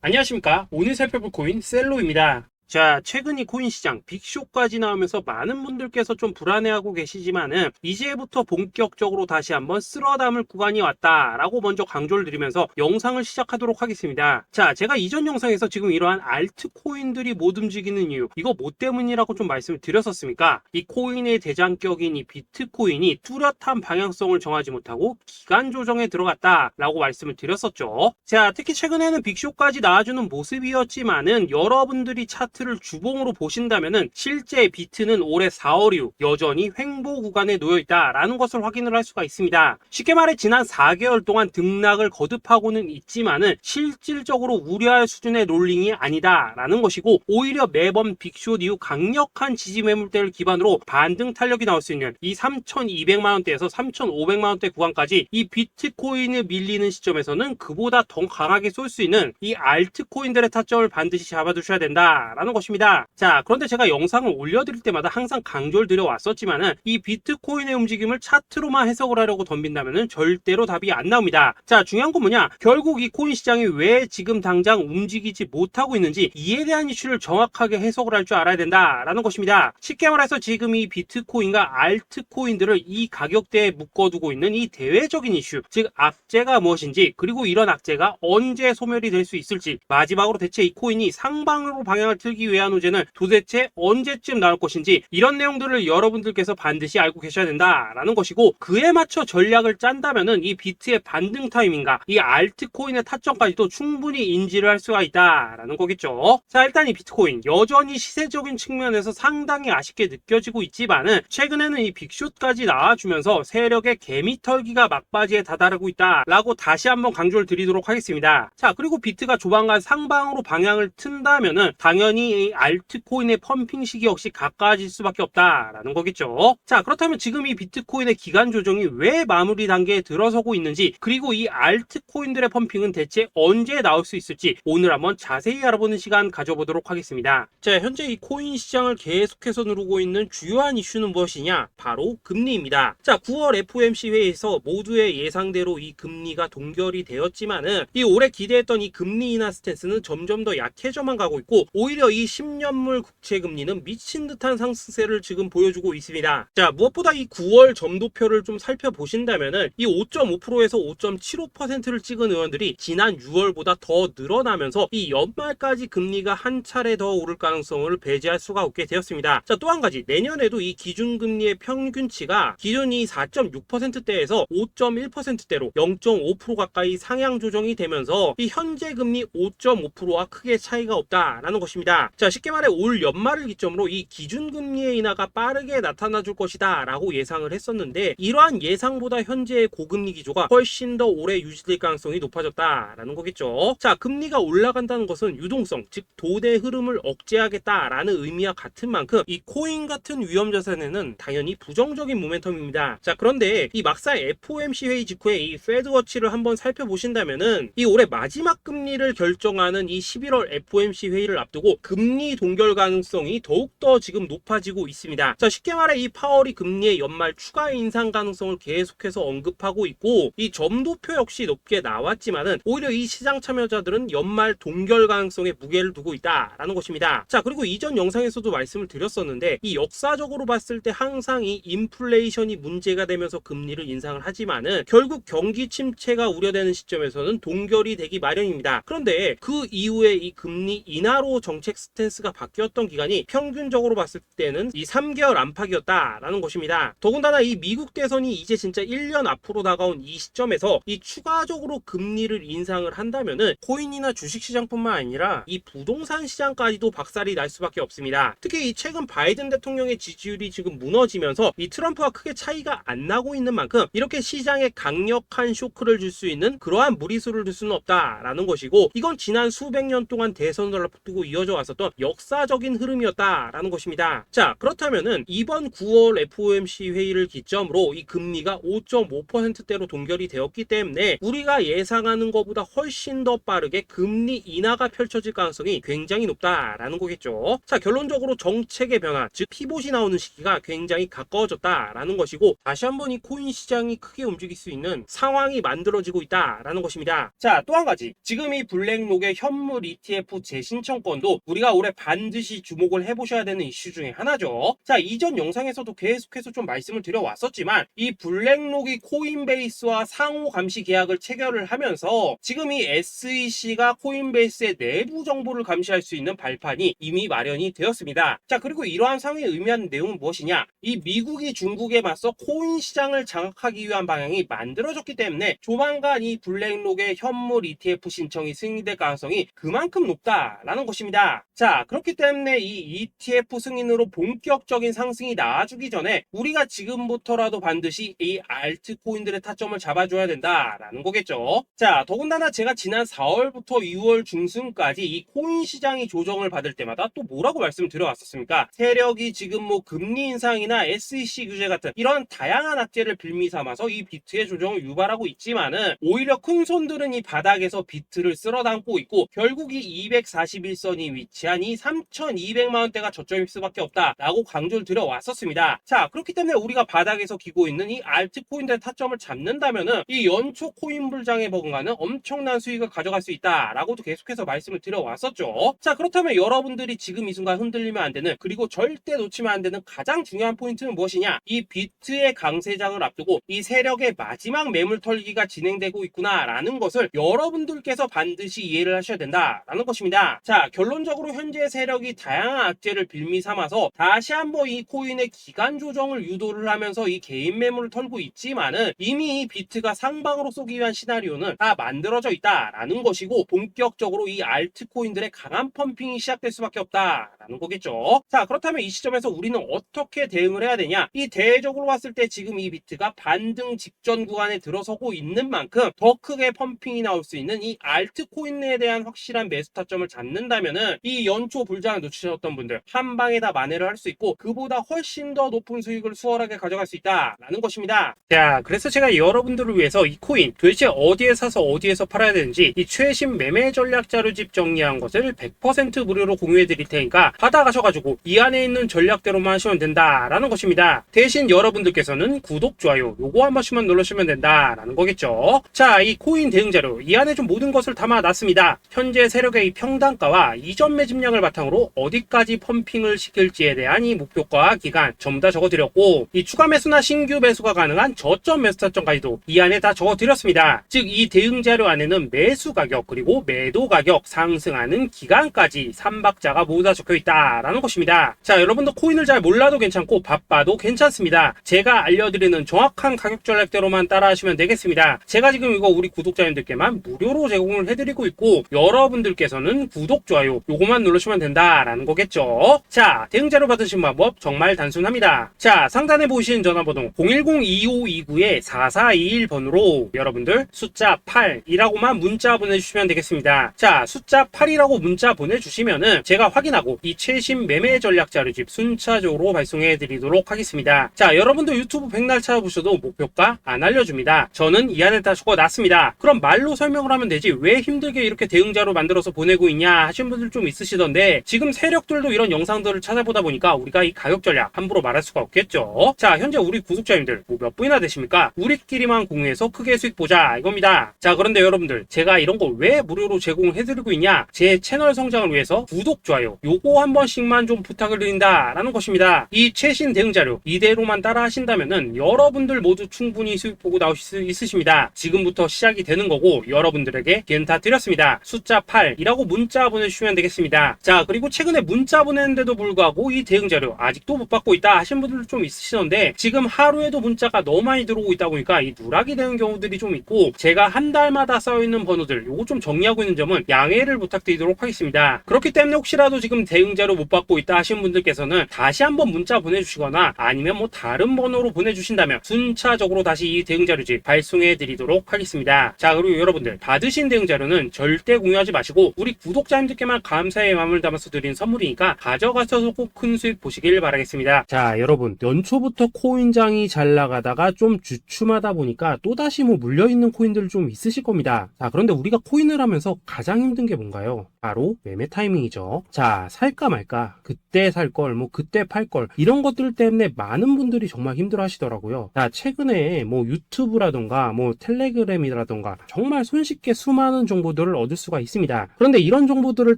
안녕하십니까. 오늘 살펴볼 코인 셀로입니다. 자, 최근 이 코인 시장 빅쇼까지 나오면서 많은 분들께서 좀 불안해하고 계시지만은 이제부터 본격적으로 다시 한번 쓸어담을 구간이 왔다라고 먼저 강조를 드리면서 영상을 시작하도록 하겠습니다. 자, 제가 이전 영상에서 지금 이러한 알트코인들이 못 움직이는 이유, 이거 뭐 때문이라고 좀 말씀을 드렸었습니까? 이 코인의 대장격인 이 비트코인이 뚜렷한 방향성을 정하지 못하고 기간 조정에 들어갔다라고 말씀을 드렸었죠. 자, 특히 최근에는 빅쇼까지 나와주는 모습이었지만은 여러분들이 차트를 주봉으로 보신다면은 실제 비트는 올해 4월 이후 여전히 횡보 구간에 놓여 있다라는 것을 확인을 할 수가 있습니다. 쉽게 말해 지난 4개월 동안 등락을 거듭하고는 있지만은 실질적으로 우려할 수준의 롤링이 아니다라는 것이고, 오히려 매번 빅숏 이후 강력한 지지 매물대를 기반으로 반등 탄력이 나올 수 있는 이 3,200만 원대에서 3,500만 원대 구간까지 이 비트코인을 밀리는 시점에서는 그보다 더 강하게 쏠 수 있는 이 알트코인들의 타점을 반드시 잡아두셔야 된다라는 것입니다. 자, 그런데 제가 영상을 올려드릴 때마다 항상 강조를 드려왔었지만은 이 비트코인의 움직임을 차트로만 해석을 하려고 덤빈다면은 절대로 답이 안 나옵니다. 자, 중요한 건 뭐냐? 결국 이 코인 시장이 왜 지금 당장 움직이지 못하고 있는지 이에 대한 이슈를 정확하게 해석을 할 줄 알아야 된다라는 것입니다. 쉽게 말해서 지금 이 비트코인과 알트코인들을 이 가격대에 묶어두고 있는 이 대외적인 이슈, 즉 악재가 무엇인지, 그리고 이런 악재가 언제 소멸이 될 수 있을지, 마지막으로 대체 이 코인이 상방으로 방향을 틀기 위한 호재는 도대체 언제쯤 나올 것인지, 이런 내용들을 여러분들께서 반드시 알고 계셔야 된다라는 것이고, 그에 맞춰 전략을 짠다면은 이 비트의 반등 타이밍과 이 알트코인의 타점까지도 충분히 인지를 할 수가 있다라는 거겠죠. 자, 일단 이 비트코인 여전히 시세적인 측면에서 상당히 아쉽게 느껴지고 있지만은 최근에는 이 빅숏까지 나와주면서 세력의 개미털기가 막바지에 다다르고 있다라고 다시 한번 강조를 드리도록 하겠습니다. 자, 그리고 비트가 조만간 상방으로 방향을 튼다면은 당연히 이 알트코인의 펌핑 시기 역시 가까워질 수밖에 없다라는 거겠죠. 자, 그렇다면 지금 이 비트코인의 기간 조정이 왜 마무리 단계에 들어서고 있는지, 그리고 이 알트코인들의 펌핑은 대체 언제 나올 수 있을지 오늘 한번 자세히 알아보는 시간 가져보도록 하겠습니다. 자, 현재 이 코인 시장을 계속해서 누르고 있는 주요한 이슈는 무엇이냐? 바로 금리입니다. 자, 9월 FOMC 회의에서 모두의 예상대로 이 금리가 동결이 되었지만은 이 올해 기대했던 이 금리 인하 스탠스는 점점 더 약해져만 가고 있고, 오히려 이 10년물 국채 금리는 미친 듯한 상승세를 지금 보여주고 있습니다. 자, 무엇보다 이 9월 점도표를 좀 살펴보신다면은 이 5.5%에서 5.75%를 찍은 의원들이 지난 6월보다 더 늘어나면서 이 연말까지 금리가 한 차례 더 오를 가능성을 배제할 수가 없게 되었습니다. 자, 또 한 가지, 내년에도 이 기준금리의 평균치가 기존이 4.6%대에서 5.1%대로 0.5% 가까이 상향 조정이 되면서 이 현재 금리 5.5%와 크게 차이가 없다라는 것입니다. 자, 쉽게 말해 올 연말을 기점으로 이 기준금리의 인하가 빠르게 나타나 줄 것이다 라고 예상을 했었는데, 이러한 예상보다 현재의 고금리 기조가 훨씬 더 오래 유지될 가능성이 높아졌다라는 거겠죠. 자, 금리가 올라간다는 것은 유동성, 즉 돈의 흐름을 억제하겠다라는 의미와 같은 만큼 이 코인 같은 위험자산에는 당연히 부정적인 모멘텀입니다. 자, 그런데 이 막상 FOMC 회의 직후에 이 페드워치를 한번 살펴보신다면은 이 올해 마지막 금리를 결정하는 이 11월 FOMC 회의를 앞두고 금리 동결 가능성이 더욱더 지금 높아지고 있습니다. 자, 쉽게 말해 이 파월이 금리의 연말 추가 인상 가능성을 계속해서 언급하고 있고, 이 점도표 역시 높게 나왔지만은 오히려 이 시장 참여자들은 연말 동결 가능성에 무게를 두고 있다라는 것입니다. 자, 그리고 이전 영상에서도 말씀을 드렸었는데 이 역사적으로 봤을 때 항상 이 인플레이션이 문제가 되면서 금리를 인상을 하지만은 결국 경기 침체가 우려되는 시점에서는 동결이 되기 마련입니다. 그런데 그 이후에 이 금리 인하로 정책 스탠스가 바뀌었던 기간이 평균적으로 봤을 때는 이 3개월 안팎이었다라는 것입니다. 더군다나 이 미국 대선이 이제 진짜 1년 앞으로 다가온 이 시점에서 이 추가적으로 금리를 인상을 한다면은 코인이나 주식시장뿐만 아니라 이 부동산 시장까지도 박살이 날 수밖에 없습니다. 특히 이 최근 바이든 대통령의 지지율이 지금 무너지면서 이 트럼프와 크게 차이가 안 나고 있는 만큼 이렇게 시장에 강력한 쇼크를 줄 수 있는 그러한 무리수를 둘 수는 없다라는 것이고, 이건 지난 수백 년 동안 대선을 앞두고 이어져 왔었던 있었던 역사적인 흐름이었다라는 것입니다. 자, 그렇다면은 이번 9월 FOMC 회의를 기점으로 이 금리가 5.5%대로 동결이 되었기 때문에 우리가 예상하는 것보다 훨씬 더 빠르게 금리 인하가 펼쳐질 가능성이 굉장히 높다라는 거겠죠. 자, 결론적으로 정책의 변화, 즉 피봇이 나오는 시기가 굉장히 가까워졌다라는 것이고, 다시 한번 이 코인 시장이 크게 움직일 수 있는 상황이 만들어지고 있다라는 것입니다. 자, 또 한 가지, 지금 이 블랙록의 현물 ETF 재신청권도 우리가 올해 반드시 주목을 해보셔야 되는 이슈 중에 하나죠. 자, 이전 영상에서도 계속해서 좀 말씀을 드려왔었지만 이 블랙록이 코인베이스와 상호 감시 계약을 체결을 하면서 지금 이 SEC가 코인베이스의 내부 정보를 감시할 수 있는 발판이 이미 마련이 되었습니다. 자, 그리고 이러한 상황이 의미하는 내용은 무엇이냐, 이 미국이 중국에 맞서 코인 시장을 장악하기 위한 방향이 만들어졌기 때문에 조만간 이 블랙록의 현물 ETF 신청이 승인될 가능성이 그만큼 높다라는 것입니다. 자, 그렇기 때문에 이 ETF 승인으로 본격적인 상승이 나와주기 전에 우리가 지금부터라도 반드시 이 알트코인들의 타점을 잡아줘야 된다라는 거겠죠. 자, 더군다나 제가 지난 4월부터 6월 중순까지 이 코인 시장이 조정을 받을 때마다 또 뭐라고 말씀드려왔었습니까? 세력이 지금 뭐 금리 인상이나 SEC 규제 같은 이런 다양한 악재를 빌미 삼아서 이 비트의 조정을 유발하고 있지만은 오히려 큰 손들은 이 바닥에서 비트를 쓸어 담고 있고 결국 이 241선이 위치한 이 3,200만 원대가 저점일 수밖에 없다라고 강조를 드려왔었습니다. 자, 그렇기 때문에 우리가 바닥에서 기고 있는 이 알트코인들의 타점을 잡는다면은 이 연초 코인 불장에 버금가는 엄청난 수익을 가져갈 수 있다라고도 계속해서 말씀을 드려왔었죠. 자, 그렇다면 여러분들이 지금 이 순간 흔들리면 안 되는, 그리고 절대 놓치면 안 되는 가장 중요한 포인트는 무엇이냐, 이 비트의 강세장을 앞두고 이 세력의 마지막 매물 털기가 진행되고 있구나라는 것을 여러분들께서 반드시 이해를 하셔야 된다라는 것입니다. 자, 결론적으로 현재 세력이 다양한 악재를 빌미 삼아서 다시 한번 이 코인의 기간 조정을 유도를 하면서 이 개인 매물을 털고 있지만은 이미 이 비트가 상방으로 쏘기 위한 시나리오는 다 만들어져 있다라는 것이고, 본격적으로 이 알트코인들의 강한 펌핑이 시작될 수밖에 없다라는 거겠죠. 자, 그렇다면 이 시점에서 우리는 어떻게 대응을 해야 되냐, 이 대외적으로 봤을 때 지금 이 비트가 반등 직전 구간에 들어서고 있는 만큼 더 크게 펌핑이 나올 수 있는 이 알트코인에 대한 확실한 매수 타점을 잡는다면은 이 연초 불장을 놓치셨던 분들 한 방에 다 만회를 할 수 있고 그보다 훨씬 더 높은 수익을 수월하게 가져갈 수 있다라는 것입니다. 자, 그래서 제가 여러분들을 위해서 이 코인 도대체 어디에 사서 어디에서 팔아야 되는지 이 최신 매매 전략 자료집 정리한 것을 100% 무료로 공유해 드릴 테니까 받아가셔가지고 이 안에 있는 전략대로만 하시면 된다라는 것입니다. 대신 여러분들께서는 구독, 좋아요 요거 한 번씩만 눌러주시면 된다라는 거겠죠. 자, 이 코인 대응 자료 이 안에 좀 모든 것을 담아놨습니다. 현재 세력의 이 평단가와 이전 매집량을 바탕으로 어디까지 펌핑을 시킬지에 대한 이 목표가 기간 전부 다 적어드렸고, 이 추가 매수나 신규 매수가 가능한 저점 매수 타점까지도 이 안에 다 적어드렸습니다. 즉 이 대응 자료 안에는 매수 가격 그리고 매도 가격, 상승하는 기간까지 3박자가 모두 다 적혀있다라는 것입니다. 자, 여러분도 코인을 잘 몰라도 괜찮고 바빠도 괜찮습니다. 제가 알려드리는 정확한 가격 전략대로만 따라하시면 되겠습니다. 제가 지금 이거 우리 구독자님들께만 무료로 제공을 해드리고 있고 여러분들께서는 구독, 좋아요 요거만 누르시면 된다라는 거겠죠. 자, 대응 자료 받으신 방법 정말 단순합니다. 자, 상단에 보이시는 전화번호 010-2529-4421번으로 여러분들 숫자 8이라고만 문자 보내주시면 되겠습니다. 자, 숫자 8이라고 문자 보내주시면은 제가 확인하고 이 최신 매매 전략 자료집 순차적으로 발송해 드리도록 하겠습니다. 자, 여러분도 유튜브 백날 찾아보셔도 목표가 안 알려줍니다. 저는 이 안에 다 적어놨습니다. 그럼 말로 설명을 하면 되지 왜 힘들게 이렇게 대응 자료 만들어서 보내고 있냐 하신 분들 좀 있으시던데, 지금 세력들도 이런 영상들을 찾아보다 보니까 우리가 이 가격 전략 함부로 말할 수가 없겠죠. 자, 현재 우리 구독자님들 뭐 몇 분이나 되십니까? 우리끼리만 공유해서 크게 수익 보자 이겁니다. 자, 그런데 여러분들 제가 이런 거 왜 무료로 제공해드리고 있냐, 제 채널 성장을 위해서 구독, 좋아요 요거 한 번씩만 좀 부탁을 드린다라는 것입니다. 이 최신 대응 자료 이대로만 따라 하신다면은 여러분들 모두 충분히 수익 보고 나오실 수 있으십니다. 지금부터 시작이 되는 거고 여러분들에게 기회는 다 드렸습니다. 숫자 8이라고 문자 보내주시면 되겠습니다. 자, 그리고 최근에 문자 보냈는데도 불구하고 이 대응 자료 아직도 못 받고 있다 하신 분들도 좀 있으시던데, 지금 하루에도 문자가 너무 많이 들어오고 있다 보니까 이 누락이 되는 경우들이 좀 있고 제가 한 달마다 쌓여있는 번호들 요거 좀 정리하고 있는 점은 양해를 부탁드리도록 하겠습니다. 그렇기 때문에 혹시라도 지금 대응 자료 못 받고 있다 하신 분들께서는 다시 한번 문자 보내주시거나 아니면 뭐 다른 번호로 보내주신다면 순차적으로 다시 이 대응 자료집 발송해 드리도록 하겠습니다. 자, 그리고 여러분들 받으신 대응 자료는 절대 공유하지 마시고 우리 구독자님들께만 감사의 마음에 마음을 담아서 드린 선물이니까 가져가셔서 꼭 큰 수익 보시길 바라겠습니다. 자, 여러분, 연초부터 코인장이 잘 나가다가 좀 주춤하다 보니까 또다시 뭐 물려있는 코인들 좀 있으실 겁니다. 자, 그런데 우리가 코인을 하면서 가장 힘든 게 뭔가요? 바로 매매 타이밍이죠. 자, 살까 말까, 그때 살 걸, 뭐 그때 팔 걸, 이런 것들 때문에 많은 분들이 정말 힘들어 하시더라고요. 자, 최근에 뭐 유튜브라던가 뭐 텔레그램이라던가 정말 손쉽게 수많은 정보들을 얻을 수가 있습니다. 그런데 이런 정보들을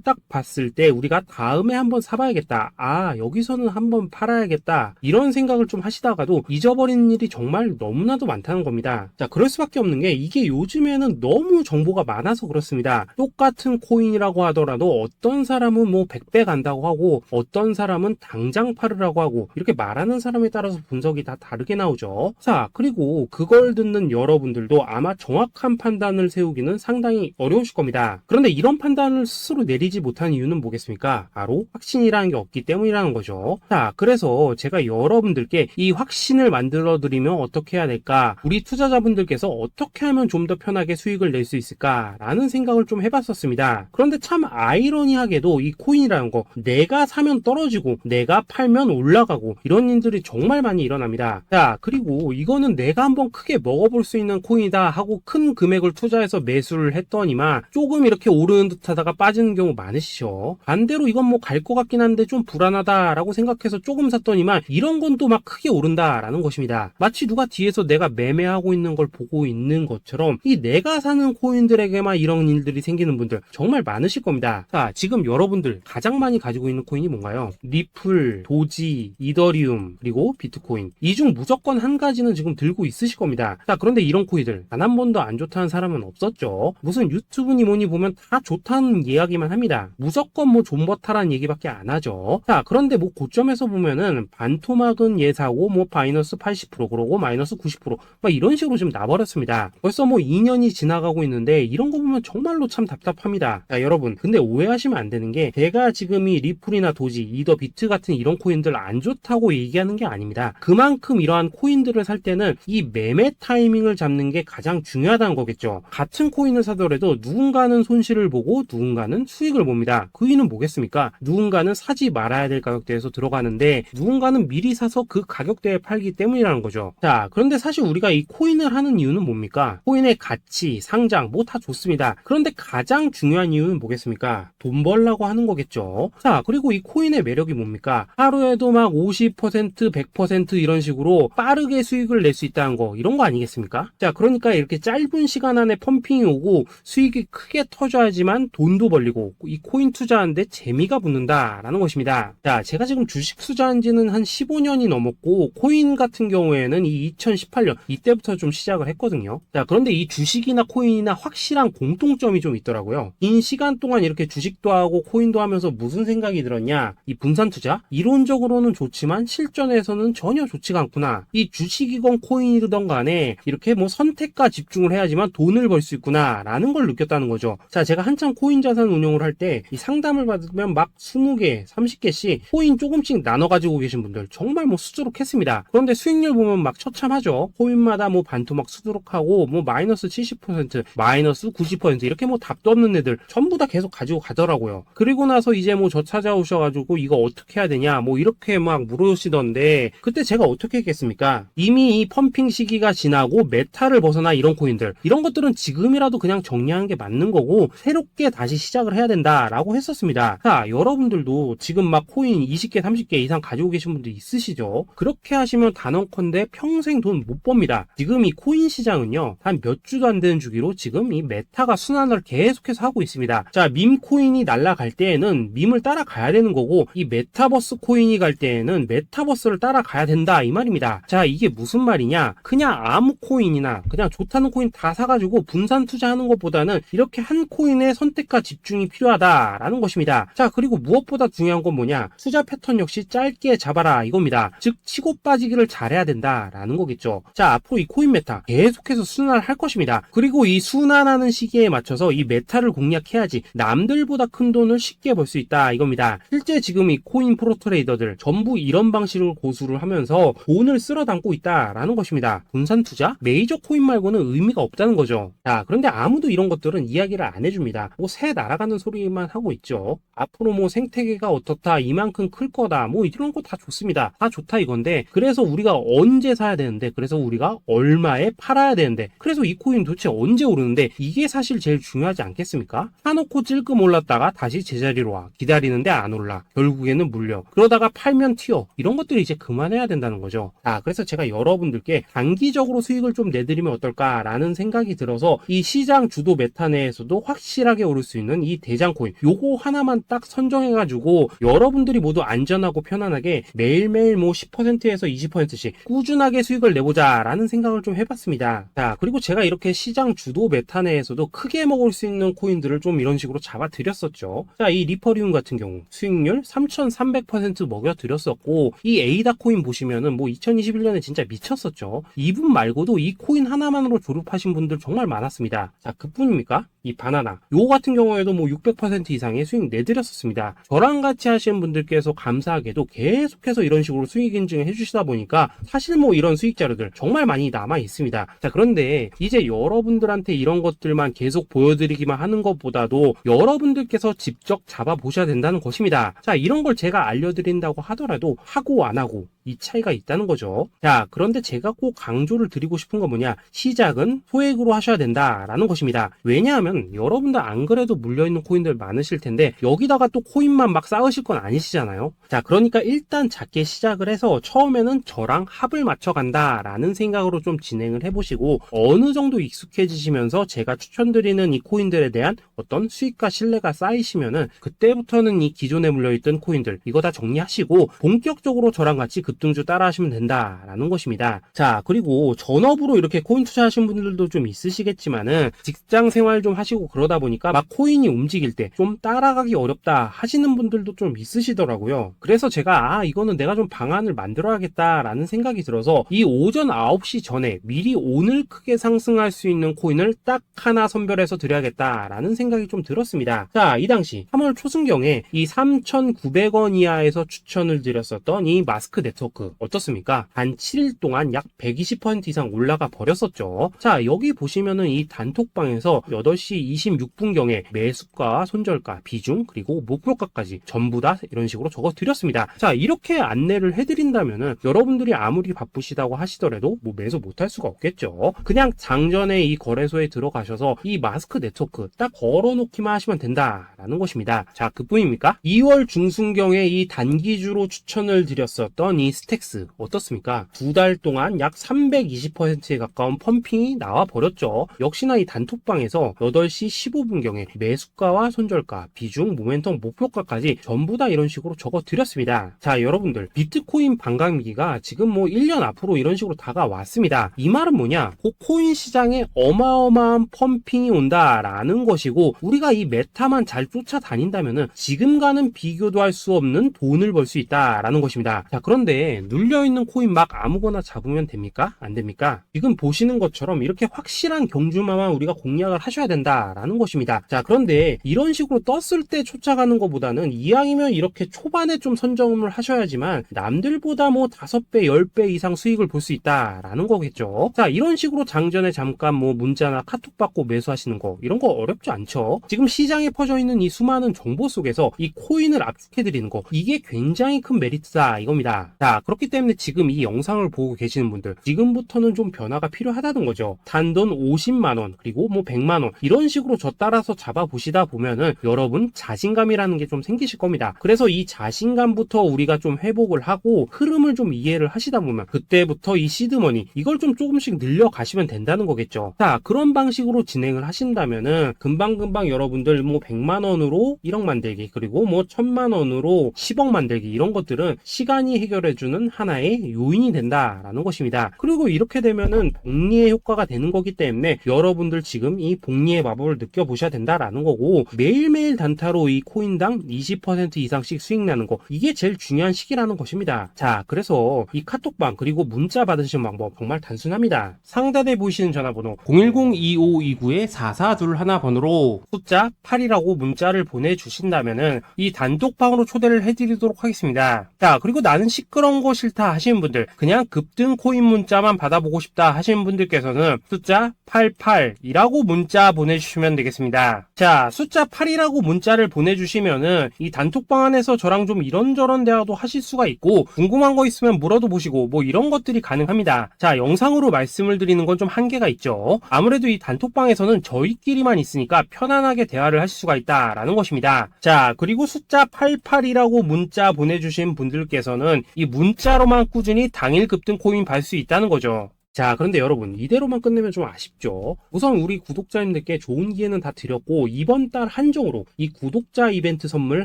딱 봤을 때 우리가 다음에 한번 사봐야겠다, 아 여기서는 한번 팔아야겠다, 이런 생각을 좀 하시다가도 잊어버리는 일이 정말 너무나도 많다는 겁니다. 자, 그럴 수밖에 없는 게 이게 요즘에는 너무 정보가 많아서 그렇습니다. 똑같은 코인이라고 하더라도 어떤 사람은 뭐 100배 간다고 하고 어떤 사람은 당장 팔으라고 하고, 이렇게 말하는 사람에 따라서 분석이 다 다르게 나오죠. 자, 그리고 그걸 듣는 여러분들도 아마 정확한 판단을 세우기는 상당히 어려우실 겁니다. 그런데 이런 판단을 스스로 내리지 못한 이유는 뭐겠습니까? 바로 확신이라는 게 없기 때문이라는 거죠. 자, 그래서 제가 여러분들께 이 확신을 만들어 드리면 어떻게 해야 될까, 우리 투자자분들께서 어떻게 하면 좀 더 편하게 수익을 낼 수 있을까 라는 생각을 좀 해봤었습니다. 그런데 참 아이러니하게도 이 코인이라는 거, 내가 사면 떨어지고 내가 팔면 올라가고 이런 일들이 정말 많이 일어납니다. 자, 그리고 이거는 내가 한번 크게 먹어볼 수 있는 코인이다 하고 큰 금액을 투자해서 매수를 했더니만 조금 이렇게 오르는 듯 하다가 빠지는 경우 많으시죠. 반대로 이건 뭐 갈 것 같긴 한데 좀 불안하다라고 생각해서 조금 샀더니만 이런 건 또 막 크게 오른다라는 것입니다. 마치 누가 뒤에서 내가 매매하고 있는 걸 보고 있는 것처럼 이 내가 사는 코인들에게만 이런 일들이 생기는 분들 정말 많으실 겁니다. 자, 지금 여러분들 가장 많이 가지고 있는 코인이 뭔가요? 리플, 도지, 이더리움, 그리고 비트코인. 이 중 무조건 한 가지는 지금 들고 있으실 겁니다. 자, 그런데 이런 코인들 단 한 번도 안 좋다는 사람은 없었죠. 무슨 유튜브니 뭐니 보면 다 좋다는 이야기만 합니다. 무조건 뭐 존버타라는 얘기밖에 안 하죠. 자, 그런데 뭐 고점에서 보면은 반토막은 예사고 뭐 마이너스 80% 그러고 마이너스 90% 막 이런 식으로 지금 나버렸습니다. 벌써 뭐 2년이 지나가고 있는데 이런 거 보면 정말로 참 답답합니다. 자, 여러분, 근데 오해하시면 안 되는 게 제가 지금 이 리플이나 도지, 이더, 비트 같은 이런 코인들 안 좋다고 얘기하는 게 아닙니다. 그만큼 이러한 코인들을 살 때는 이 매매 타이밍을 잡는 게 가장 중요하다는 거겠죠. 같은 코인을 사더라도 누군가는 손실을 보고 누군가는 수익을 봅니다. 그 이유는 뭐겠습니까? 누군가는 사지 말아야 될 가격대에서 들어가는데 누군가는 미리 사서 그 가격대에 팔기 때문이라는 거죠. 자, 그런데 사실 우리가 이 코인을 하는 이유는 뭡니까? 코인의 가치, 상장 뭐 다 좋습니다. 그런데 가장 중요한 이유는 뭐겠습니까? 돈 벌라고 하는 거겠죠. 자, 그리고 이 코인의 매력이 뭡니까? 하루에도 막 50%, 100% 이런 식으로 빠르게 수익을 낼 수 있다는 거, 이런 거 아니겠습니까? 자, 그러니까 이렇게 짧은 시간 안에 펌핑이 오고 수익이 크게 터져야지만 돈도 벌리고 이 코인 투자하는데 재미가 붙는다라는 것입니다. 자, 제가 지금 주식 투자한 지는 한 15년이 넘었고 코인 같은 경우에는 이 2018년 이때부터 좀 시작을 했거든요. 자, 그런데 이 주식이나 코인이나 확실한 공통점이 좀 있더라고요. 긴 시간 동안 이렇게 주식도 하고 코인도 하면서 무슨 생각이 들었냐? 이 분산 투자? 이론적으로는 좋지만 실전에서는 전혀 좋지가 않구나. 이 주식이건 코인이든 간에 이렇게 뭐 선택과 집중을 해야지만 돈을 벌 수 있구나 라는 걸 느꼈다는 거죠. 자, 제가 한참 코인 자산 운용을 할 때 이 상담을 받으면 막 20개, 30개씩 코인 조금씩 나눠 가지고 계신 분들 정말 뭐 수두룩했습니다. 그런데 수익률 보면 막 처참하죠. 코인마다 뭐 반토막 수두룩하고 뭐 마이너스 70%, 마이너스 90% 이렇게 뭐 답도 없는 애들 전부 다 계속 가지고 가더라고요. 그리고 나서 이제 뭐 저 찾아오셔가지고 이거 어떻게 해야 되냐 뭐 이렇게 막 물으시던데 그때 제가 어떻게 했겠습니까? 이미 이 펌핑 시기가 지나고 메타를 벗어나 이런 코인들, 이런 것들은 지금이라도 그냥 정리하는 게 맞는 거고 새롭게 다시 시작을 해야 된다라고 했었습니다. 자, 여러분들도 지금 막 코인 20개, 30개 이상 가지고 계신 분들 있으시죠? 그렇게 하시면 단언컨대 평생 돈 못 법니다. 지금 이 코인 시장은요, 한 몇 주도 안 되는 주기로 지금 이 메타가 순환을 계속해서 하고 있습니다. 자, 밈 코인이 날아갈 때에는 밈을 따라가야 되는 거고 이 메타버스 코인이 갈 때에는 메타버스를 따라가야 된다 이 말입니다. 자, 이게 무슨 말이냐? 그냥 아무 코인이나 그냥 좋다는 코인 다 사가지고 분산 투자하는 것보다는 이렇게 한 코인의 선택과 집중이 필요하다라는 것입니다. 자, 그리고 무엇보다 중요한 건 뭐냐? 투자 패턴 역시 짧게 잡아라 이겁니다. 즉 치고 빠지기를 잘해야 된다라는 거겠죠. 자, 앞으로 이 코인 메타 계속해서 순환을 할 것입니다. 그리고 이 순환하는 시기에 맞춰서 이 메타를 공략해야지 남들보다 큰 돈을 쉽게 벌 수 있다 이겁니다. 실제 지금 이 코인 프로 트레이더들 전부 이런 방식을 고수를 하면서 돈을 쓸어 담고 있다라는 것입니다. 분산 투자? 메이저 코인 말고는 의미가 없다는 거죠. 자, 그런데 아무도 이런 것들은 이야기를 안 해줍니다. 뭐 새 날아가는 소리만 하고 있죠. 앞으로 뭐 생태계가 어떻다, 이만큼 클 거다, 뭐 이런 거 다 좋습니다. 다 좋다 이건데, 그래서 우리가 언제 사야 되는데, 그래서 우리가 얼마에 팔아야 되는데, 그래서 이 코인 도대체 언제 오르는데, 이게 사실 제일 중요하지 않겠습니까? 사놓고 찔끔 올랐다가 다시 제자리로 와, 기다리는데 안 올라, 결국에는 물려, 그러다가 팔면 튀어, 이런 것들을 이제 그만해야 된다는 거죠. 그래서 제가 여러분들께 단기적으로 수익을 좀 내드리면 어떨까라는 생각이 들어서 이 시장 주도 메타 내에서도 확실하게 오를 수 있는 이 대장 코인, 요거 하나만 딱 선정해가지고 여러분들이 모두 안전하고 편안하게 매일매일 뭐 10%에서 20%씩 꾸준하게 수익을 내보자 라는 생각을 좀 해봤습니다. 자, 그리고 제가 이렇게 시장 주도 메타 내에서도 크게 먹을 수 있는 코인들을 좀 이런 식으로 잡아드렸었죠. 자, 이 리퍼리움 같은 경우 수익률 3300% 먹여드렸었고, 이 에이다 코인 보시면은 뭐 2021년에 진짜 미쳤었죠. 이분 말고도 이 코인 하나만으로 졸업하신 분들 정말 많았습니다. 자, 그뿐입니까? 이 바나나 요거 같은 경우에도 뭐 600% 이상의 수익 내드렸었습니다. 저랑 같이 하시는 분들께서 감사하게도 계속해서 이런 식으로 수익 인증을 해주시다 보니까 사실 뭐 이런 수익 자료들 정말 많이 남아 있습니다. 자, 그런데 이제 여러분들한테 이런 것들만 계속 보여드리기만 하는 것보다도 여러분들께서 직접 잡아보셔야 된다는 것입니다. 자, 이런 걸 제가 알려드린다고 하더라도 하고 안 하고 이 차이가 있다는 거죠. 자, 그런데 제가 꼭 강조를 드리고 싶은 건 뭐냐, 시작은 소액으로 하셔야 된다라는 것입니다. 왜냐하면 여러분들 안 그래도 물려있는 코인들 많으실 텐데 여기다가 또 코인만 막 쌓으실 건 아니시잖아요. 자, 그러니까 일단 작게 시작을 해서 처음에는 저랑 합을 맞춰 간다라는 생각으로 좀 진행을 해보시고, 어느 정도 익숙해지시면서 제가 추천드리는 이 코인들에 대한 어떤 수익과 신뢰가 쌓이시면은 그때부터는 이 기존에 물려있던 코인들 이거 다 정리하시고 본격적으로 저랑 같이 급등주 따라 하시면 된다라는 것입니다. 자, 그리고 전업으로 이렇게 코인 투자하시는 분들도 좀 있으시겠지만은 직장 생활 좀 하시고 그러다 보니까 막 코인이 움직일 때 좀 따라가기 어렵다 하시는 분들도 좀 있으시더라고요. 그래서 제가 이거는 내가 좀 방안을 만들어야겠다라는 생각이 들어서 이 오전 9시 전에 미리 오늘 크게 상승할 수 있는 코인을 딱 하나 선별해서 드려야겠다라는 생각이 좀 들었습니다. 자, 이 당시 3월 초순경에 이 3,900원 이하에서 추천을 드렸었던 이 마스크 네트워크 어떻습니까? 단 7일 동안 약 120% 이상 올라가 버렸었죠. 자, 여기 보시면은 이 단톡방에서 8시 26분경에 매수가, 손절가, 비중, 그리고 목표가까지 전부 다 이런 식으로 적어 드렸습니다. 자, 이렇게 안내를 해드린다면은 여러분들이 아무리 바쁘시다고 하시더라도 뭐 매수 못할 수가 없겠죠. 그냥 장전에 이 거래소에 들어가셔서 이 마스크 네트워크 딱 걸어놓기만 하시면 된다라는 것입니다. 자, 그뿐입니까? 2월 중순경에 이 단기주로 추천을 드렸었던 이 스택스 어떻습니까? 2달 동안 약 320%에 가까운 펌핑이 나와 버렸죠. 역시나 이 단톡방에서 8시 15분경에 매수가와 손절가, 비중, 모멘텀, 목표가까지 전부 다 이런 식으로 적어 드렸습니다. 자, 여러분들 비트코인 반감기가 지금 뭐 1년 앞으로 이런 식으로 다가왔습니다. 이 말은 뭐냐? 코인 시장에 어마어마한 펌핑이 온다라는 것이고, 우리가 이 메타만 잘 쫓아다닌다면은 지금과는 비교도 할 수 없는 돈을 벌 수 있다라는 것입니다. 자, 그런데 눌려있는 코인 막 아무거나 잡으면 됩니까? 안 됩니까? 지금 보시는 것처럼 이렇게 확실한 경주마만 우리가 공략을 하셔야 된다라는 것입니다. 자, 그런데 이런 식으로 떴을 때 쫓아가는 것보다는 이왕이면 이렇게 초반에 좀 선점을 하셔야지만 남들보다 뭐 5배, 10배 이상 수익을 볼 수 있다라는 거겠죠. 자, 이런 식으로 장전에 잠깐 뭐 문자나 카톡 받고 매수하시는 거 이런 거 어렵지 않죠. 지금 시장에 퍼져 있는 이 수많은 정보 속에서 이 코인을 압축해드리는 거, 이게 굉장히 큰 메리트다 이겁니다. 자, 그렇기 때문에 지금 이 영상을 보고 계시는 분들 지금부터는 좀 변화가 필요하다는 거죠. 단돈 50만원 그리고 뭐 100만원 이런 식으로 저 따라서 잡아보시다 보면은 여러분 자신감이라는 게 좀 생기실 겁니다. 그래서 이 자신감부터 우리가 좀 회복을 하고 흐름을 좀 이해를 하시다 보면 그때부터 이 시드머니 이걸 좀 조금씩 늘려가시면 된다는 거겠죠. 자, 그런 방식으로 진행을 하신다면은 금방금방 여러분들 뭐 100만원으로 1억 만들기, 그리고 뭐 1000만원으로 10억 만들기, 이런 것들은 시간이 해결해주는 하나의 요인이 된다라는 것입니다. 그리고 이렇게 되면은 복리의 효과가 되는 거기 때문에 여러분들 지금 이 복리의 마법을 느껴보셔야 된다라는 거고, 매일매일 단타로 이 코인당 20% 이상씩 수익 나는 거, 이게 제일 중요한 시기라는 것입니다. 자, 그래서 이 카톡방 그리고 문자 받으시는 방법 정말 단순합니다. 상단에 보이시는 전화번호 010-2529-4421 번호로 숫자 8이라고 문자를 보내주신다면은 이 단톡방으로 초대를 해드리도록 하겠습니다. 자, 그리고 나는 시끄러 그런 거 싫다 하시는 분들, 그냥 급등 코인 문자만 받아보고 싶다 하시는 분들께서는 숫자 88이라고 문자 보내주시면 되겠습니다. 자, 숫자 8이라고 문자를 보내주시면은 이 단톡방 안에서 저랑 좀 이런저런 대화도 하실 수가 있고, 궁금한 거 있으면 물어도 보시고 뭐 이런 것들이 가능합니다. 자, 영상으로 말씀을 드리는 건 좀 한계가 있죠. 아무래도 이 단톡방에서는 저희끼리만 있으니까 편안하게 대화를 하실 수가 있다라는 것입니다. 자, 그리고 숫자 88이라고 문자 보내주신 분들께서는 이 문자로만 꾸준히 당일 급등 코인 받을 수 있다는 거죠. 자, 그런데 여러분, 이대로만 끝내면 좀 아쉽죠. 우선 우리 구독자님들께 좋은 기회는 다 드렸고, 이번 달 한정으로 이 구독자 이벤트 선물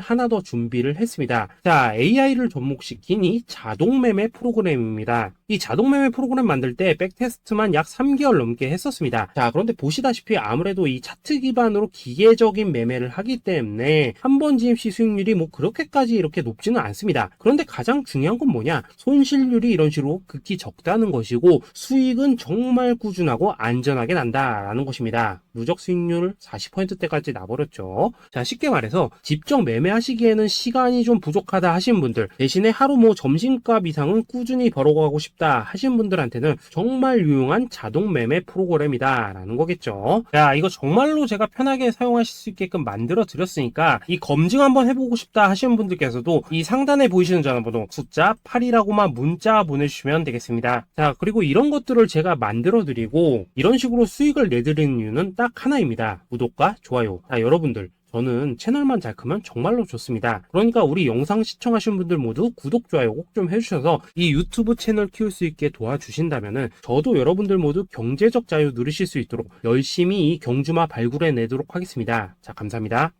하나 더 준비를 했습니다. 자, AI를 접목시킨 이 자동매매 프로그램입니다. 이 자동매매 프로그램 만들 때 백테스트만 약 3개월 넘게 했었습니다. 자, 그런데 보시다시피 아무래도 이 차트 기반으로 기계적인 매매를 하기 때문에 한 번 GMC 수익률이 뭐 그렇게까지 이렇게 높지는 않습니다. 그런데 가장 중요한 건 뭐냐? 손실률이 이런 식으로 극히 적다는 것이고, 수익은 정말 꾸준하고 안전하게 난다라는 것입니다. 누적 수익률 40%대까지 나버렸죠. 자, 쉽게 말해서 직접 매매하시기에는 시간이 좀 부족하다 하신 분들, 대신에 하루 뭐 점심값 이상은 꾸준히 벌어가고 싶다 하신 분들한테는 정말 유용한 자동 매매 프로그램이다 라는 거겠죠. 자, 이거 정말로 제가 편하게 사용하실 수 있게끔 만들어 드렸으니까 이 검증 한번 해보고 싶다 하시는 분들께서도 이 상단에 보이시는 전화번호 숫자 8이라고만 문자 보내주시면 되겠습니다. 자, 그리고 이런 것들을 제가 만들어 드리고 이런 식으로 수익을 내드리는 이유는 딱 하나입니다. 구독과 좋아요. 자, 여러분들, 저는 채널만 잘 크면 정말로 좋습니다. 그러니까 우리 영상 시청하신 분들 모두 구독, 좋아요 꼭 좀 해주셔서 이 유튜브 채널 키울 수 있게 도와주신다면은 저도 여러분들 모두 경제적 자유 누리실 수 있도록 열심히 이 경주마 발굴해 내도록 하겠습니다. 자, 감사합니다.